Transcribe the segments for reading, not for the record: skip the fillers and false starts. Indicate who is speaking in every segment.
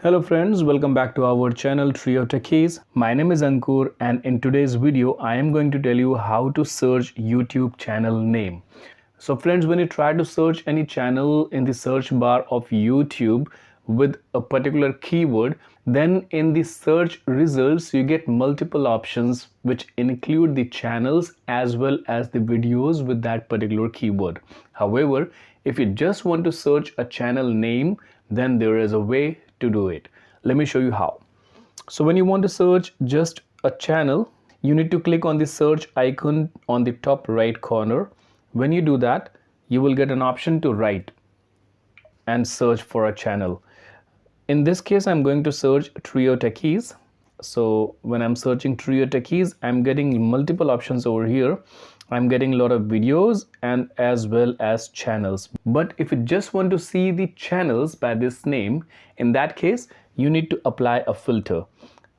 Speaker 1: Hello friends, welcome back to our channel Trio Techies. My name is Ankur and in today's video I am going to tell you how to search YouTube channel name. So friends, when you try to search any channel in the search bar of YouTube with a particular keyword, then in the search results you get multiple options which include the channels as well as the videos with that particular keyword. However, if you just want to search a channel name, then there is a way to do it. Let me show you how. So when you want to search just a channel, you need to click on the search icon on the top right corner. When you do that, you will get an option to write and search for a channel. In this case, I'm going to search Trio Techies. So when I'm searching Trio Techies, I'm getting multiple options over here. I'm getting a lot of videos and as well as channels. But if you just want to see the channels by this name, in that case, you need to apply a filter.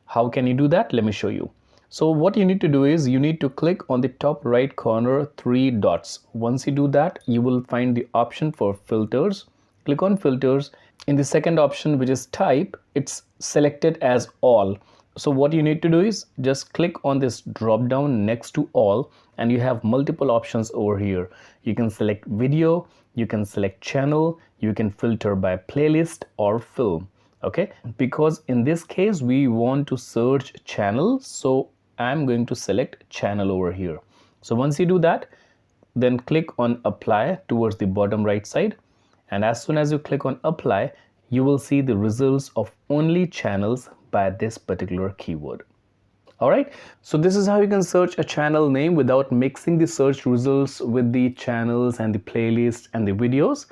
Speaker 1: How can you do that? Let me show you. So what you need to do is you need to click on the top right corner, three dots. Once you do that, you will find the option for filters. Click on filters. In the second option, which is type, it's selected as all. So what you need to do is just click on this drop down next to all and you have multiple options over here. You can select video, you can select channel, you can filter by playlist or film. Okay, because in this case we want to search channel, so I'm going to select channel over here. So once you do that, then click on apply towards the bottom right side, and as soon as you click on apply, you will see the results of only channels by this particular keyword. Alright, so this is how you can search a channel name without mixing the search results with the channels and the playlist and the videos.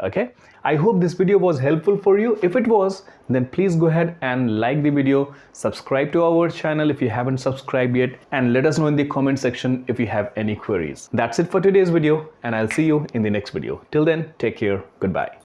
Speaker 1: Okay, I hope this video was helpful for you. If it was, then please go ahead and like the video, subscribe to our channel if you haven't subscribed yet, and let us know in the comment section if you have any queries. That's it for today's video, and I'll see you in the next video. Till then, take care. Goodbye.